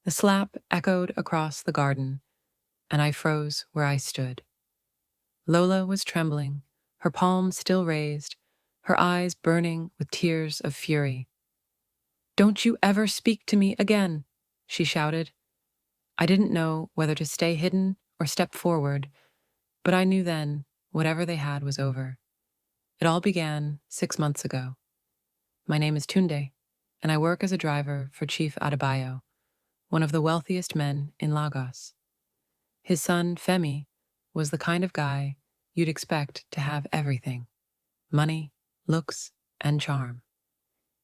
The slap echoed across the garden, and I froze where I stood. Lola was trembling, her palms still raised, her eyes burning with tears of fury. "Don't you ever speak to me again," she shouted. I didn't know whether to stay hidden or step forward, but I knew then whatever they had was over. It all began 6 months ago. My name is Tunde, and I work as a driver for Chief Adebayo, one of the wealthiest men in Lagos. His son, Femi, was the kind of guy you'd expect to have everything: money, looks, and charm.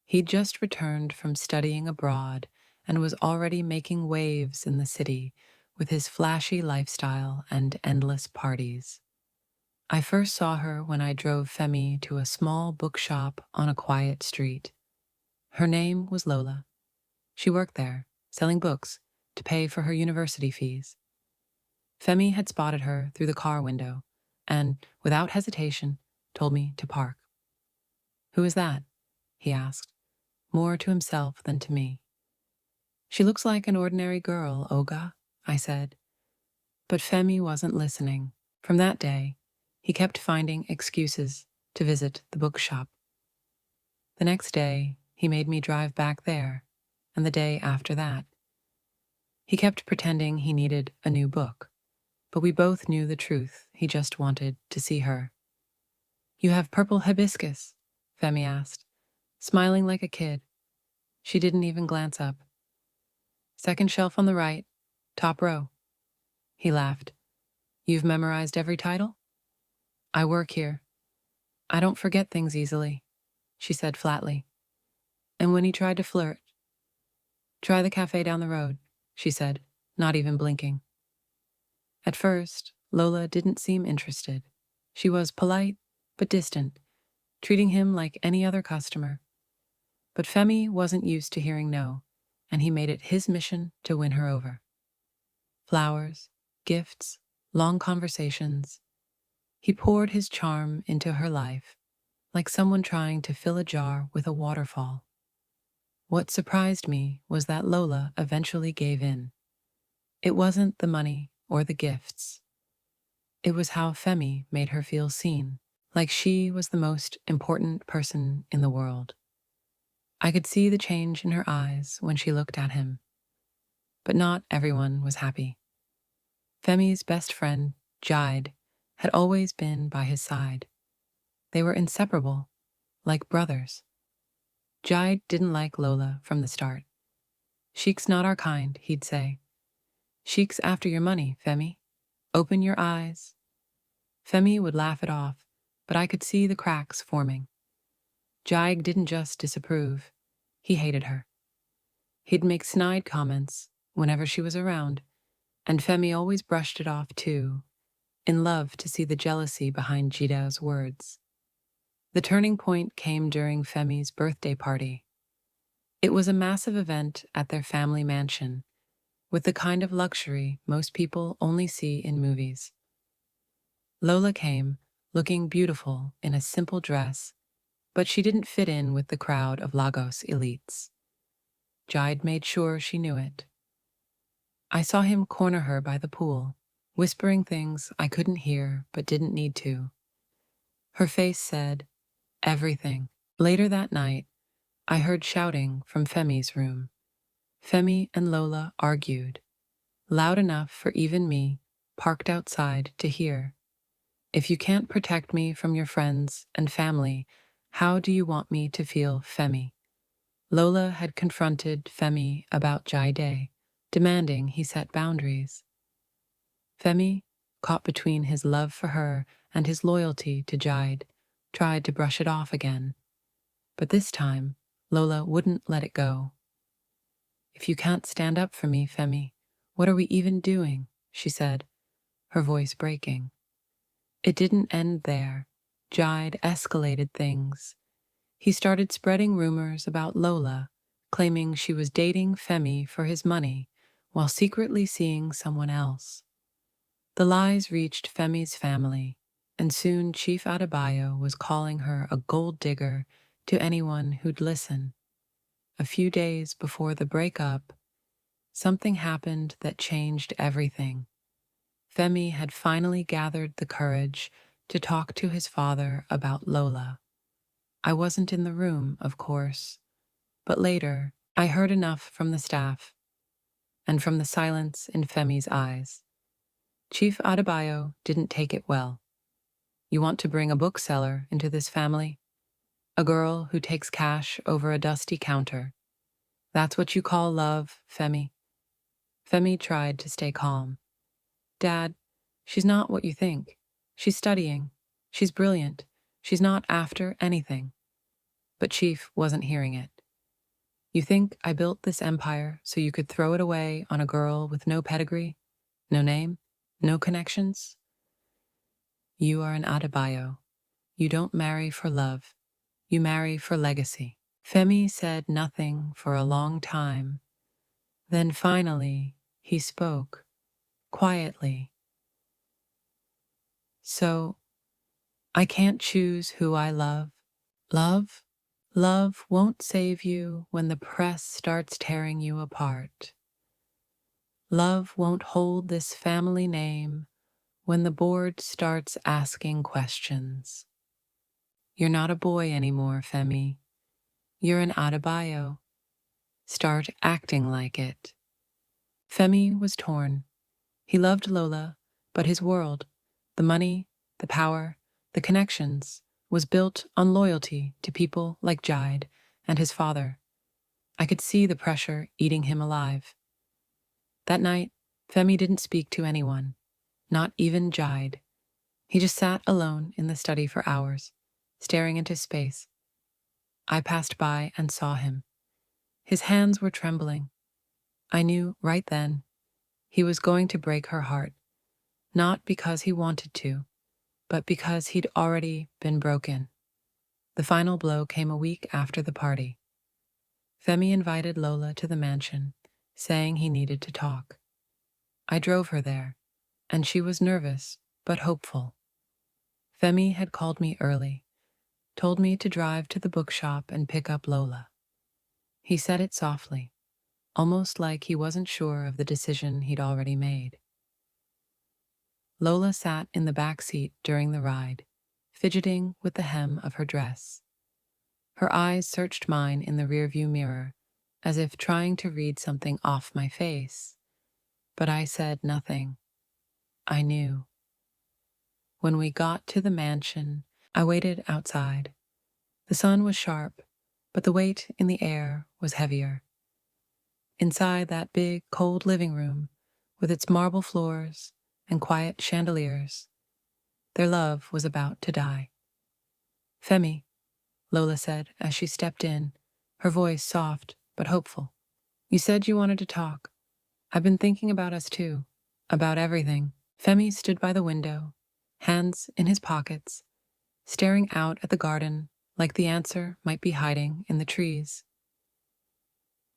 He'd just returned from studying abroad and was already making waves in the city with his flashy lifestyle and endless parties. I first saw her when I drove Femi to a small bookshop on a quiet street. Her name was Lola. She worked there, selling books to pay for her university fees. Femi had spotted her through the car window and, without hesitation, told me to park. "Who is that?" he asked, more to himself than to me. "She looks like an ordinary girl, Oga," I said. But Femi wasn't listening. From that day, he kept finding excuses to visit the bookshop. The next day, he made me drive back there, and the day after that. He kept pretending he needed a new book, but we both knew the truth. He just wanted to see her. "You have purple hibiscus?" Femi asked, smiling like a kid. She didn't even glance up. "Second shelf on the right, top row." He laughed. "You've memorized every title?" "I work here. I don't forget things easily," she said flatly. And when he tried to flirt, "Try the cafe down the road," she said, not even blinking. At first, Lola didn't seem interested. She was polite, but distant, treating him like any other customer. But Femi wasn't used to hearing no, and he made it his mission to win her over. Flowers, gifts, long conversations. He poured his charm into her life, like someone trying to fill a jar with a waterfall. What surprised me was that Lola eventually gave in. It wasn't the money or the gifts. It was how Femi made her feel seen, like she was the most important person in the world. I could see the change in her eyes when she looked at him. But not everyone was happy. Femi's best friend, Jide, had always been by his side. They were inseparable, like brothers. Jide didn't like Lola from the start. "Sheik's not our kind," he'd say. "Sheik's after your money, Femi. Open your eyes." Femi would laugh it off, but I could see the cracks forming. Jide didn't just disapprove, he hated her. He'd make snide comments whenever she was around, and Femi always brushed it off too, in love to see the jealousy behind Jida's words. The turning point came during Femi's birthday party. It was a massive event at their family mansion, with the kind of luxury most people only see in movies. Lola came, looking beautiful in a simple dress, but she didn't fit in with the crowd of Lagos elites. Jide made sure she knew it. I saw him corner her by the pool, whispering things I couldn't hear but didn't need to. Her face said, everything. Later that night, I heard shouting from Femi's room. Femi and Lola argued, loud enough for even me, parked outside, to hear. "If you can't protect me from your friends and family, how do you want me to feel, Femi?" Lola had confronted Femi about Jide, demanding he set boundaries. Femi, caught between his love for her and his loyalty to Jide, tried to brush it off again. But this time, Lola wouldn't let it go. "If you can't stand up for me, Femi, what are we even doing?" she said, her voice breaking. It didn't end there. Jide escalated things. He started spreading rumors about Lola, claiming she was dating Femi for his money while secretly seeing someone else. The lies reached Femi's family, and soon Chief Adebayo was calling her a gold digger to anyone who'd listen. A few days before the breakup, something happened that changed everything. Femi had finally gathered the courage to talk to his father about Lola. I wasn't in the room, of course, but later I heard enough from the staff and from the silence in Femi's eyes. Chief Adebayo didn't take it well. You want to bring a bookseller into this family? A girl who takes cash over a dusty counter. That's what you call love, Femi? Femi tried to stay calm. Dad, she's not what you think. She's studying. She's brilliant. She's not after anything. But Chief wasn't hearing it. You think I built this empire so you could throw it away on a girl with no pedigree, no name, no connections? You are an Adebayo. You don't marry for love. You marry for legacy. Femi said nothing for a long time. Then finally, he spoke, quietly. So, I can't choose who I love. Love? Love won't save you when the press starts tearing you apart. Love won't hold this family name when the board starts asking questions. You're not a boy anymore, Femi. You're an Adebayo. Start acting like it. Femi was torn. He loved Lola, but his world, the money, the power, the connections, was built on loyalty to people like Jide and his father. I could see the pressure eating him alive. That night, Femi didn't speak to anyone, not even Jide. He just sat alone in the study for hours, staring into space. I passed by and saw him. His hands were trembling. I knew right then he was going to break her heart, not because he wanted to, but because he'd already been broken. The final blow came a week after the party. Femi invited Lola to the mansion, saying he needed to talk. I drove her there, and she was nervous but hopeful. Femi had called me early, told me to drive to the bookshop and pick up Lola. He said it softly, almost like he wasn't sure of the decision he'd already made. Lola sat in the back seat during the ride, fidgeting with the hem of her dress. Her eyes searched mine in the rearview mirror, as if trying to read something off my face. But I said nothing. I knew. When we got to the mansion, I waited outside. The sun was sharp, but the weight in the air was heavier. Inside that big, cold living room, with its marble floors and quiet chandeliers, their love was about to die. Femi, Lola said as she stepped in, her voice soft but hopeful. You said you wanted to talk. I've been thinking about us too, about everything. Femi stood by the window, hands in his pockets, staring out at the garden like the answer might be hiding in the trees.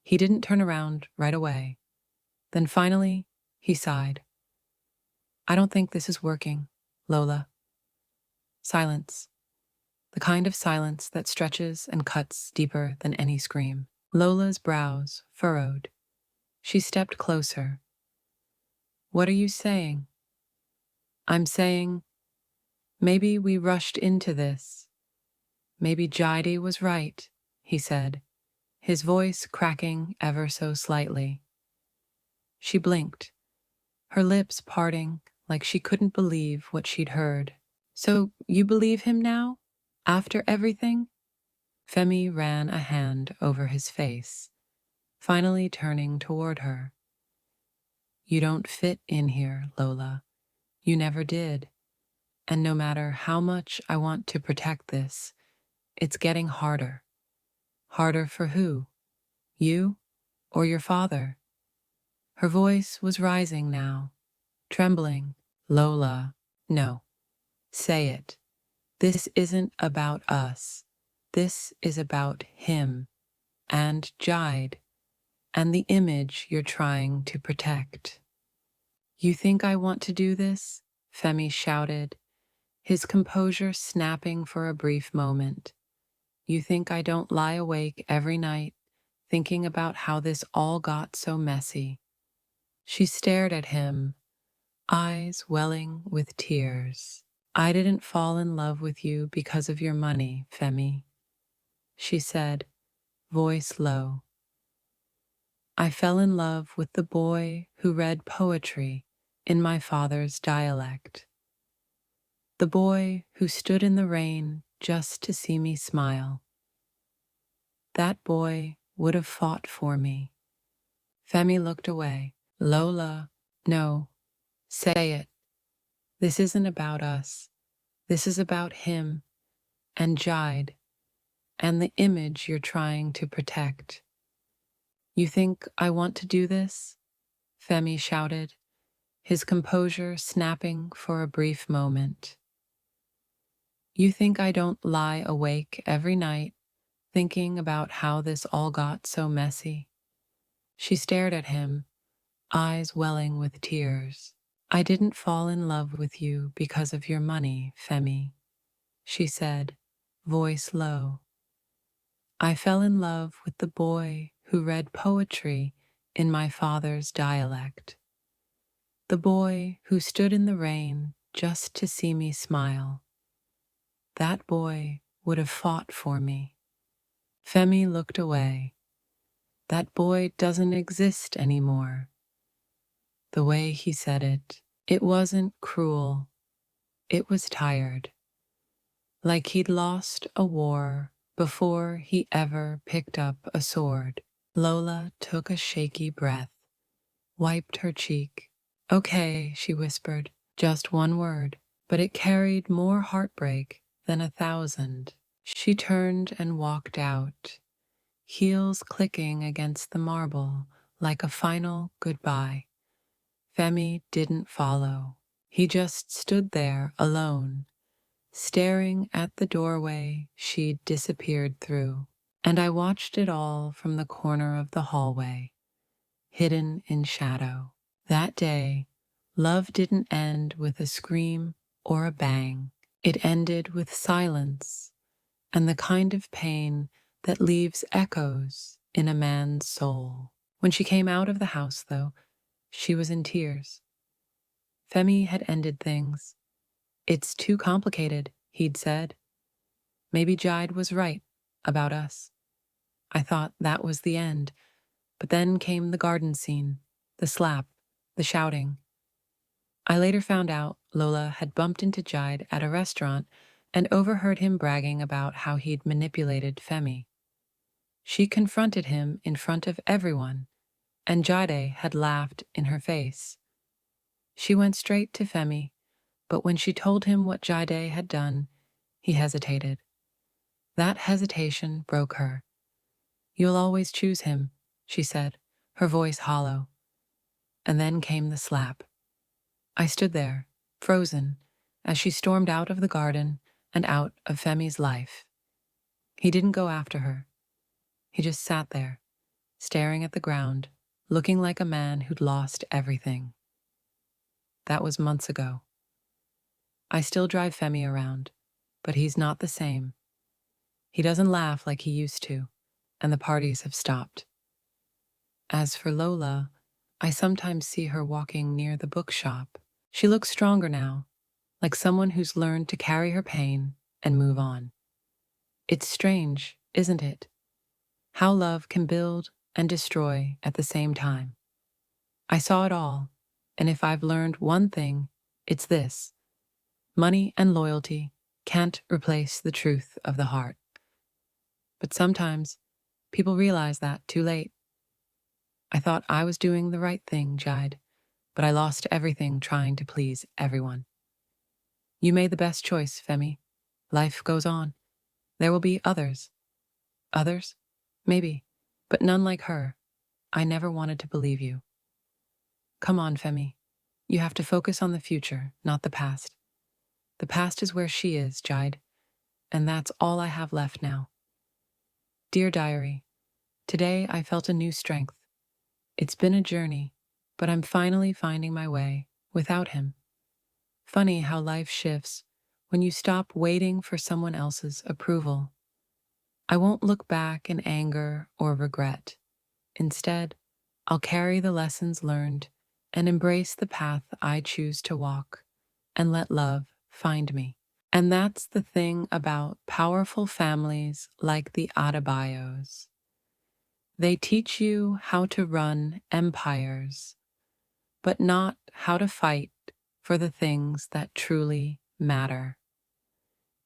He didn't turn around right away. Then finally, he sighed. I don't think this is working, Lola. Silence. The kind of silence that stretches and cuts deeper than any scream. Lola's brows furrowed. She stepped closer. What are you saying? I'm saying, maybe we rushed into this. Maybe Jide was right, he said, his voice cracking ever so slightly. She blinked, her lips parting like she couldn't believe what she'd heard. So you believe him now? After everything? Femi ran a hand over his face, finally turning toward her. You don't fit in here, Lola. You never did. And no matter how much I want to protect this, it's getting harder. Harder for who? You or your father? Her voice was rising now, trembling. Lola, no. Say it. This isn't about us. This is about him and Jide and the image you're trying to protect. You think I want to do this? Femi shouted, his composure snapping for a brief moment. You think I don't lie awake every night thinking about how this all got so messy? She stared at him, eyes welling with tears. I didn't fall in love with you because of your money, Femi, she said, voice low. I fell in love with the boy who read poetry in my father's dialect. The boy who stood in the rain just to see me smile. That boy would have fought for me. Femi looked away. Lola, no, say it. This isn't about us. This is about him and Jide and the image you're trying to protect. You think I want to do this? Femi shouted, his composure snapping for a brief moment. You think I don't lie awake every night thinking about how this all got so messy? She stared at him, eyes welling with tears. I didn't fall in love with you because of your money, Femi, she said, voice low. I fell in love with the boy who read poetry in my father's dialect. The boy who stood in the rain just to see me smile. That boy would have fought for me. Femi looked away. That boy doesn't exist anymore. The way he said it, it wasn't cruel. It was tired. Like he'd lost a war before he ever picked up a sword. Lola took a shaky breath, wiped her cheek. Okay, she whispered, just one word, but it carried more heartbreak than 1,000. She turned and walked out, heels clicking against the marble like a final goodbye. Femi didn't follow. He just stood there alone, staring at the doorway she'd disappeared through. And I watched it all from the corner of the hallway, hidden in shadow. That day, love didn't end with a scream or a bang. It ended with silence and the kind of pain that leaves echoes in a man's soul. When she came out of the house, though, she was in tears. Femi had ended things. It's too complicated, he'd said. Maybe Jide was right about us. I thought that was the end, but then came the garden scene, the slap, the shouting. I later found out Lola had bumped into Jide at a restaurant and overheard him bragging about how he'd manipulated Femi. She confronted him in front of everyone, and Jide had laughed in her face. She went straight to Femi, but when she told him what Jide had done, he hesitated. That hesitation broke her. You'll always choose him, she said, her voice hollow. And then came the slap. I stood there, frozen, as she stormed out of the garden and out of Femi's life. He didn't go after her. He just sat there, staring at the ground, looking like a man who'd lost everything. That was months ago. I still drive Femi around, but he's not the same. He doesn't laugh like he used to, and the parties have stopped. As for Lola, I sometimes see her walking near the bookshop. She looks stronger now, like someone who's learned to carry her pain and move on. It's strange, isn't it? How love can build and destroy at the same time. I saw it all, and if I've learned one thing, it's this. Money and loyalty can't replace the truth of the heart. But sometimes, people realize that too late. I thought I was doing the right thing, Jide, but I lost everything trying to please everyone. You made the best choice, Femi. Life goes on. There will be others. Others? Maybe, but none like her. I never wanted to believe you. Come on, Femi. You have to focus on the future, not the past. The past is where she is, Jide, and that's all I have left now. Dear Diary, today I felt a new strength. It's been a journey, but I'm finally finding my way without him. Funny how life shifts when you stop waiting for someone else's approval. I won't look back in anger or regret. Instead, I'll carry the lessons learned and embrace the path I choose to walk and let love find me. And that's the thing about powerful families like the Adebayos. They teach you how to run empires, but not how to fight for the things that truly matter.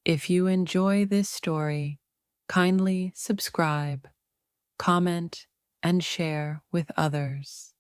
If you enjoy this story, kindly subscribe, comment, and share with others.